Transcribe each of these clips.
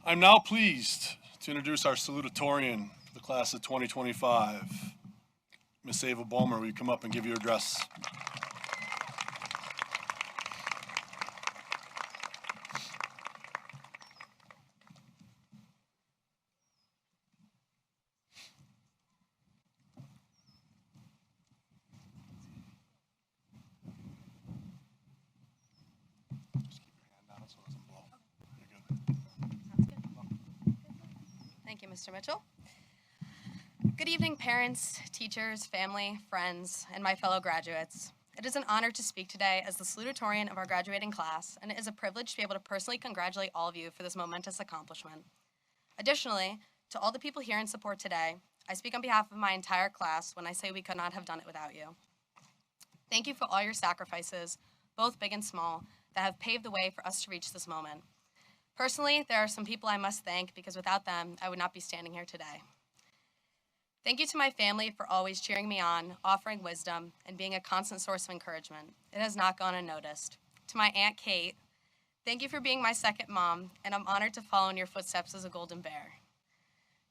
I'm now pleased to introduce our salutatorian for the class of 2025. Miss Ava Bulmer, will you come up and give your address? Just keep your hand down so it doesn't blow. You're good. Thank you, Mr. Mitchell. Good evening, parents, teachers, family, friends, and my fellow graduates. It is an honor to speak today as the salutatorian of our graduating class, and it is a privilege to be able to personally congratulate all of you for this momentous accomplishment. Additionally, to all the people here in support today, I speak on behalf of my entire class when I say we could not have done it without you. Thank you for all your sacrifices, both big and small, that have paved the way for us to reach this moment. Personally, there are some people I must thank because without them, I would not be standing here today. Thank you to my family for always cheering me on, offering wisdom, and being a constant source of encouragement. It has not gone unnoticed. To my Aunt Kate, thank you for being my second mom, and I'm honored to follow in your footsteps as a golden bear.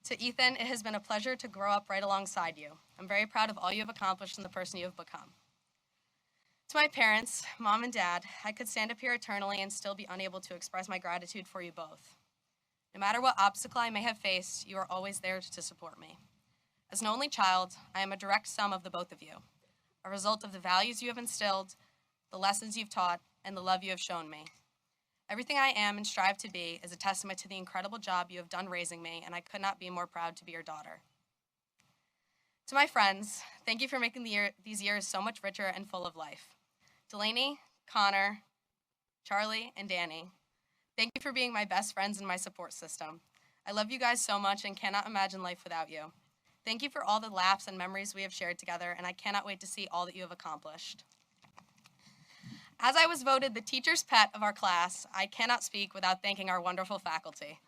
To Ethan, it has been a pleasure to grow up right alongside you. I'm very proud of all you have accomplished and the person you have become. To my parents, Mom and Dad, I could stand up here eternally and still be unable to express my gratitude for you both. No matter what obstacle I may have faced, you are always there to support me. As an only child, I am a direct sum of the both of you, a result of the values you have instilled, the lessons you've taught, and the love you have shown me. Everything I am and strive to be is a testament to the incredible job you have done raising me, and I could not be more proud to be your daughter. To my friends, thank you for making these years so much richer and full of life. Delaney, Connor, Charlie, and Danny, thank you for being my best friends and my support system. I love you guys so much and cannot imagine life without you. Thank you for all the laughs and memories we have shared together, and I cannot wait to see all that you have accomplished. As I was voted the teacher's pet of our class, I cannot speak without thanking our wonderful faculty.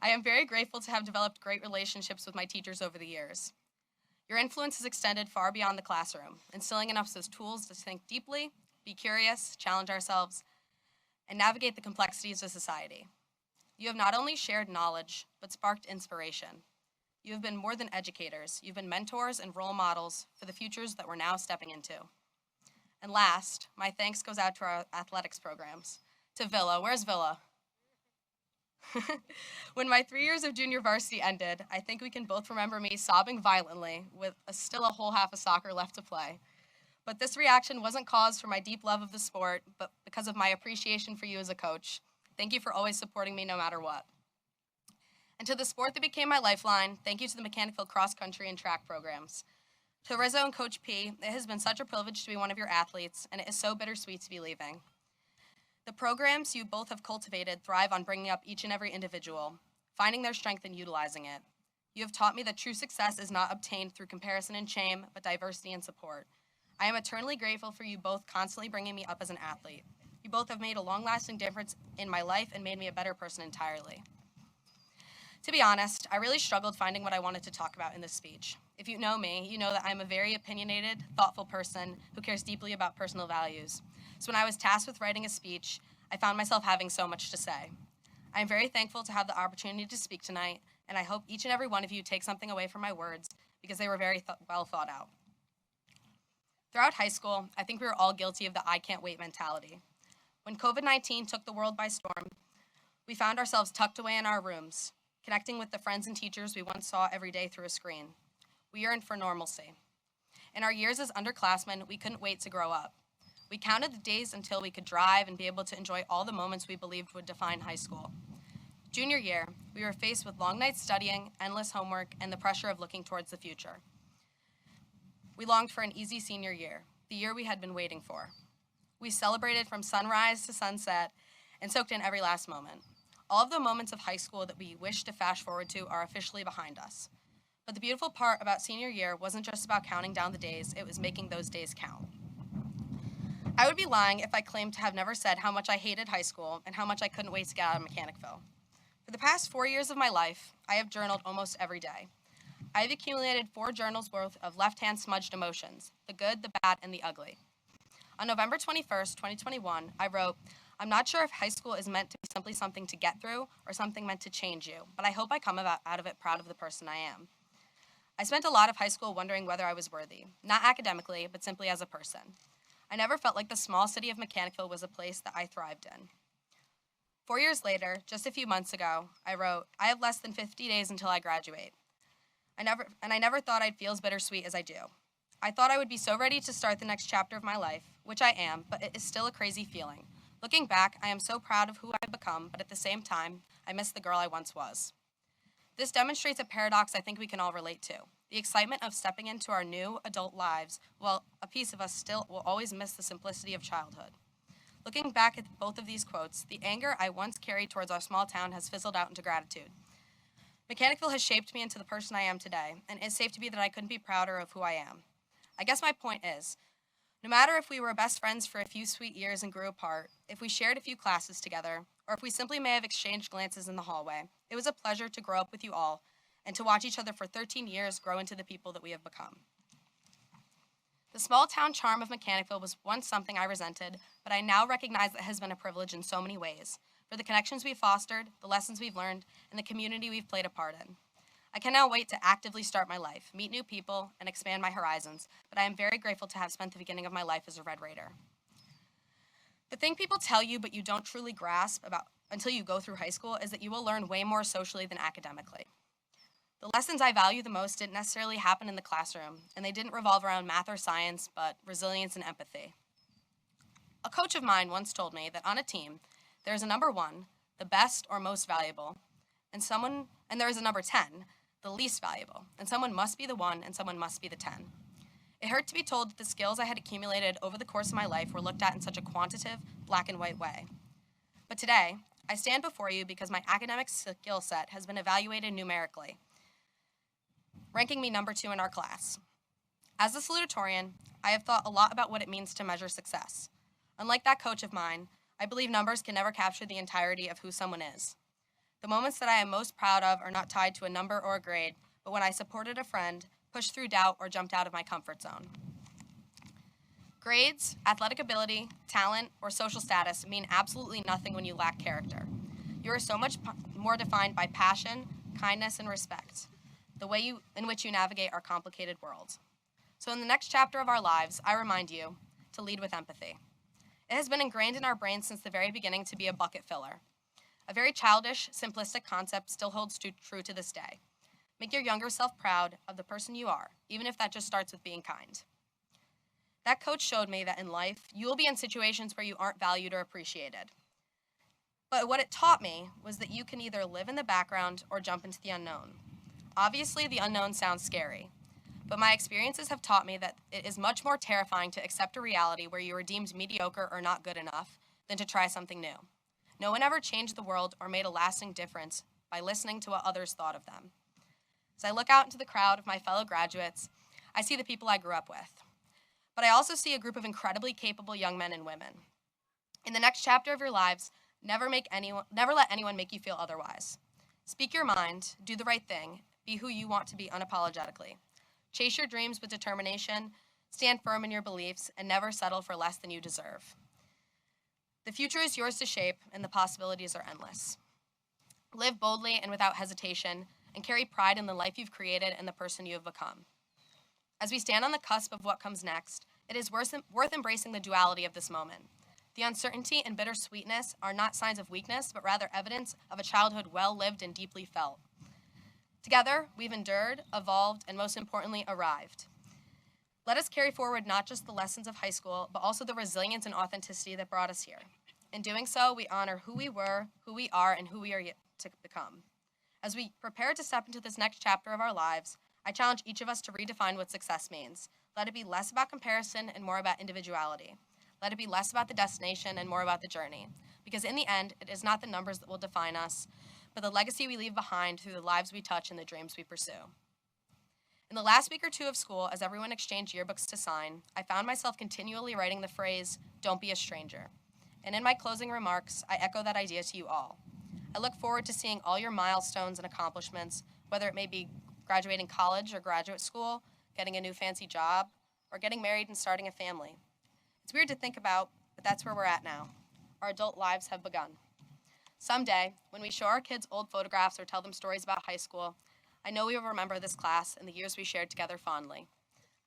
I am very grateful to have developed great relationships with my teachers over the years. Your influence has extended far beyond the classroom, instilling in us as tools to think deeply, be curious, challenge ourselves, and navigate the complexities of society. You have not only shared knowledge, but sparked inspiration. You have been more than educators. You've been mentors and role models for the futures that we're now stepping into. And last, my thanks goes out to our athletics programs. To Villa, where's Villa? When my 3 years of junior varsity ended, I think we can both remember me sobbing violently with still a whole half of soccer left to play. But this reaction wasn't caused for my deep love of the sport, but because of my appreciation for you as a coach. Thank you for always supporting me no matter what. And to the sport that became my lifeline, thank you to the Mechanicville cross country and track programs. To Rizzo and Coach P, it has been such a privilege to be one of your athletes, and it is so bittersweet to be leaving. The programs you both have cultivated thrive on bringing up each and every individual, finding their strength and utilizing it. You have taught me that true success is not obtained through comparison and shame, but diversity and support. I am eternally grateful for you both constantly bringing me up as an athlete. You both have made a long-lasting difference in my life and made me a better person entirely. To be honest, I really struggled finding what I wanted to talk about in this speech. If you know me, you know that I'm a very opinionated, thoughtful person who cares deeply about personal values. So when I was tasked with writing a speech, I found myself having so much to say. I am very thankful to have the opportunity to speak tonight, and I hope each and every one of you take something away from my words because they were very well thought out. Throughout high school, I think we were all guilty of the I can't wait mentality. When COVID-19 took the world by storm, we found ourselves tucked away in our rooms, connecting with the friends and teachers we once saw every day through a screen. We yearned for normalcy. In our years as underclassmen, we couldn't wait to grow up. We counted the days until we could drive and be able to enjoy all the moments we believed would define high school. Junior year, we were faced with long nights studying, endless homework, and the pressure of looking towards the future. We longed for an easy senior year, the year we had been waiting for. We celebrated from sunrise to sunset and soaked in every last moment. All of the moments of high school that we wish to fast forward to are officially behind us. But the beautiful part about senior year wasn't just about counting down the days, it was making those days count. I would be lying if I claimed to have never said how much I hated high school and how much I couldn't wait to get out of Mechanicville. For the past 4 years of my life, I have journaled almost every day. I have accumulated 4 journals worth of left-hand smudged emotions, the good, the bad, and the ugly. On November 21st, 2021, I wrote, I'm not sure if high school is meant to be simply something to get through or something meant to change you, but I hope I come out of it proud of the person I am. I spent a lot of high school wondering whether I was worthy, not academically, but simply as a person. I never felt like the small city of Mechanicville was a place that I thrived in. 4 years later, just a few months ago, I wrote, "I have less than 50 days until I graduate. I never thought I'd feel as bittersweet as I do. I thought I would be so ready to start the next chapter of my life, which I am, but it is still a crazy feeling. Looking back, I am so proud of who I've become, but at the same time, I miss the girl I once was." This demonstrates a paradox I think we can all relate to. The excitement of stepping into our new adult lives, while a piece of us still will always miss the simplicity of childhood. Looking back at both of these quotes, the anger I once carried towards our small town has fizzled out into gratitude. Mechanicville has shaped me into the person I am today, and it's safe to be that I couldn't be prouder of who I am. I guess my point is, no matter if we were best friends for a few sweet years and grew apart, if we shared a few classes together, or if we simply may have exchanged glances in the hallway, it was a pleasure to grow up with you all and to watch each other for 13 years grow into the people that we have become. The small town charm of Mechanicville was once something I resented, but I now recognize that it has been a privilege in so many ways, for the connections we've fostered, the lessons we've learned, and the community we've played a part in. I cannot wait to actively start my life, meet new people, and expand my horizons, but I am very grateful to have spent the beginning of my life as a Red Raider. The thing people tell you but you don't truly grasp about until you go through high school is that you will learn way more socially than academically. The lessons I value the most didn't necessarily happen in the classroom, and they didn't revolve around math or science, but resilience and empathy. A coach of mine once told me that on a team, there is a number 1, the best or most valuable, and there is a number 10, the least valuable, and someone must be the 1 and someone must be the 10. It hurt to be told that the skills I had accumulated over the course of my life were looked at in such a quantitative, black and white way. But today, I stand before you because my academic skill set has been evaluated numerically, ranking me number 2 in our class. As a salutatorian, I have thought a lot about what it means to measure success. Unlike that coach of mine, I believe numbers can never capture the entirety of who someone is. The moments that I am most proud of are not tied to a number or a grade, but when I supported a friend, pushed through doubt, or jumped out of my comfort zone. Grades, athletic ability, talent, or social status mean absolutely nothing when you lack character. You are so much more defined by passion, kindness, and respect, the way in which you navigate our complicated world. So in the next chapter of our lives, I remind you to lead with empathy. It has been ingrained in our brains since the very beginning to be a bucket filler. A very childish, simplistic concept still holds true to this day. Make your younger self proud of the person you are, even if that just starts with being kind. That coach showed me that in life, you will be in situations where you aren't valued or appreciated. But what it taught me was that you can either live in the background or jump into the unknown. Obviously, the unknown sounds scary, but my experiences have taught me that it is much more terrifying to accept a reality where you are deemed mediocre or not good enough than to try something new. No one ever changed the world or made a lasting difference by listening to what others thought of them. As I look out into the crowd of my fellow graduates, I see the people I grew up with. But I also see a group of incredibly capable young men and women. In the next chapter of your lives, never let anyone make you feel otherwise. Speak your mind, do the right thing, be who you want to be unapologetically. Chase your dreams with determination, stand firm in your beliefs, and never settle for less than you deserve. The future is yours to shape, and the possibilities are endless. Live boldly and without hesitation, and carry pride in the life you've created and the person you have become. As we stand on the cusp of what comes next, it is worth embracing the duality of this moment. The uncertainty and bittersweetness are not signs of weakness, but rather evidence of a childhood well lived and deeply felt. Together, we've endured, evolved, and most importantly, arrived. Let us carry forward not just the lessons of high school, but also the resilience and authenticity that brought us here. In doing so, we honor who we were, who we are, and who we are yet to become. As we prepare to step into this next chapter of our lives, I challenge each of us to redefine what success means. Let it be less about comparison and more about individuality. Let it be less about the destination and more about the journey. Because in the end, it is not the numbers that will define us, but the legacy we leave behind through the lives we touch and the dreams we pursue. In the last week or two of school, as everyone exchanged yearbooks to sign, I found myself continually writing the phrase, "Don't be a stranger." And in my closing remarks, I echo that idea to you all. I look forward to seeing all your milestones and accomplishments, whether it may be graduating college or graduate school, getting a new fancy job, or getting married and starting a family. It's weird to think about, but that's where we're at now. our adult lives have begun. Someday, when we show our kids old photographs or tell them stories about high school, I know we will remember this class and the years we shared together fondly.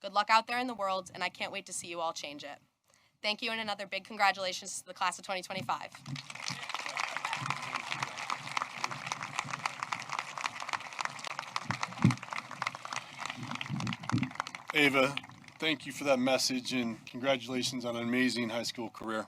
Good luck out there in the world, and I can't wait to see you all change it. Thank you, and another big congratulations to the class of 2025. Ava, thank you for that message and congratulations on an amazing high school career.